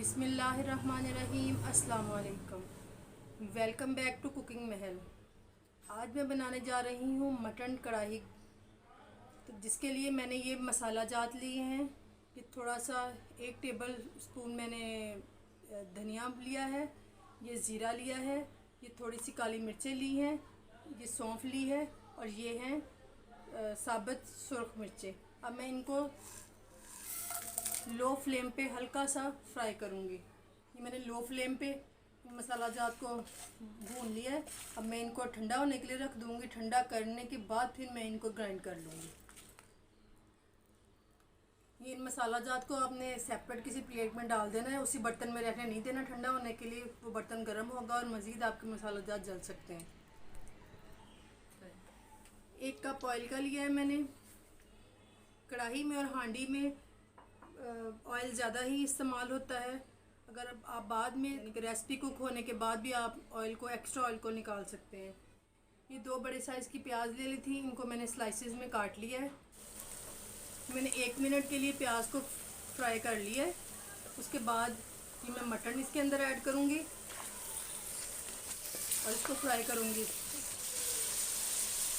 बिस्मिल्लाहिर्रहमानिर्रहीम। अस्सलाम वालेकुम। वेलकम बैक टू कुकिंग महल। आज मैं बनाने जा रही हूँ मटन कढ़ाई। तो जिसके लिए मैंने ये मसाला जात लिए हैं। ये थोड़ा सा 1 टेबल स्पून मैंने धनिया लिया है, ये ज़ीरा लिया है, ये थोड़ी सी काली मिर्चें ली हैं, ये सौंफ ली है और ये हैं साबुत सुरख मिर्चें। अब मैं इनको लो फ्लेम पे हल्का सा फ्राई करूँगी। ये मैंने लो फ्लेम पे मसाला जात को भून लिया है। अब मैं इनको ठंडा होने के लिए रख दूँगी। ठंडा करने के बाद फिर मैं इनको ग्राइंड कर लूँगी। ये इन मसाला जात को आपने सेपरेट किसी प्लेट में डाल देना है, उसी बर्तन में रखने नहीं देना ठंडा होने के लिए। वो बर्तन गर्म होगा और मज़ीद आपके मसाला जात जल सकते हैं। 1 कप ऑयल का लिया है मैंने। कढ़ाई में और हांडी में ऑयल ज़्यादा ही इस्तेमाल होता है। अगर आप बाद में रेसिपी कुक होने के बाद भी आप ऑयल को एक्स्ट्रा ऑयल को निकाल सकते हैं। ये 2 बड़े साइज़ की प्याज ले ली थी, इनको मैंने स्लाइसेस में काट लिया है। मैंने 1 मिनट के लिए प्याज को फ्राई कर लिया है। उसके बाद ये मैं मटन इसके अंदर ऐड करूँगी और इसको फ्राई करूँगी।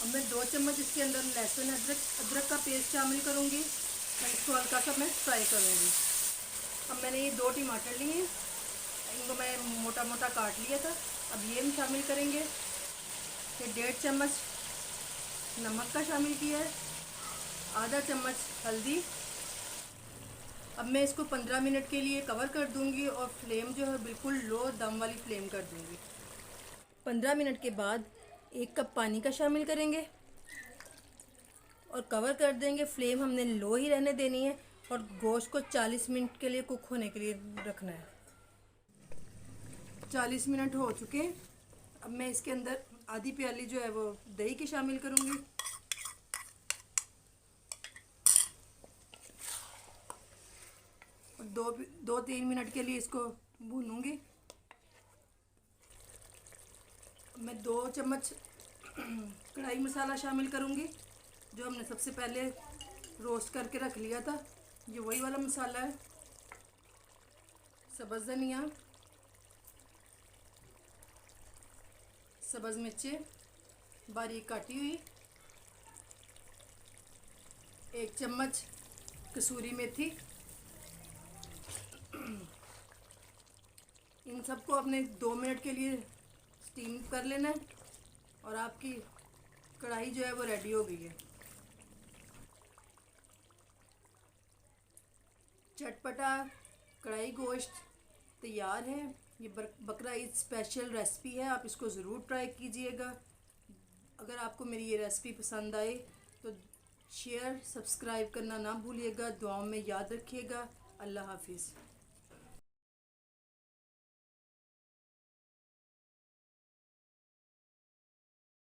अब मैं 2 चम्मच इसके अंदर लहसुन अदरक का पेस्ट शामिल करूँगी। इसको हल्का सा मैं फ्राई करूँगी। अब मैंने ये 2 टमाटर लिए हैं, इनको मैं मोटा मोटा काट लिया था। अब ये हम शामिल करेंगे। ये 1.5 चम्मच नमक का शामिल किया है, आधा चम्मच हल्दी। अब मैं इसको 15 मिनट के लिए कवर कर दूँगी और फ्लेम जो है बिल्कुल लो दम वाली फ्लेम कर दूँगी। 15 मिनट के बाद 1 कप पानी का शामिल करेंगे और कवर कर देंगे। फ्लेम हमने लो ही रहने देनी है और गोश्त को 40 मिनट के लिए कुक होने के लिए रखना है। 40 मिनट हो चुके हैं। अब मैं इसके अंदर आधी प्याली जो है वो दही की शामिल करूँगी और 2-3 मिनट के लिए इसको भूनूंगी। मैं 2 चम्मच कढ़ाई मसाला शामिल करूँगी, जो हमने सबसे पहले रोस्ट करके रख लिया था। ये वही वाला मसाला है। सब्ज़ धनिया, सब्ज़ मिर्चें बारीक काटी हुई, 1 चम्मच कसूरी मेथी। इन सबको अपने 2 मिनट के लिए स्टीम कर लेना है और आपकी कढ़ाई जो है वो रेडी हो गई है। चटपटा कढ़ाई गोश्त तैयार है। ये बकरा ईद स्पेशल रेसिपी है, आप इसको ज़रूर ट्राई कीजिएगा। अगर आपको मेरी ये रेसिपी पसंद आए तो शेयर सब्सक्राइब करना ना भूलिएगा। दुआओं में याद रखिएगा। अल्लाह हाफिज़।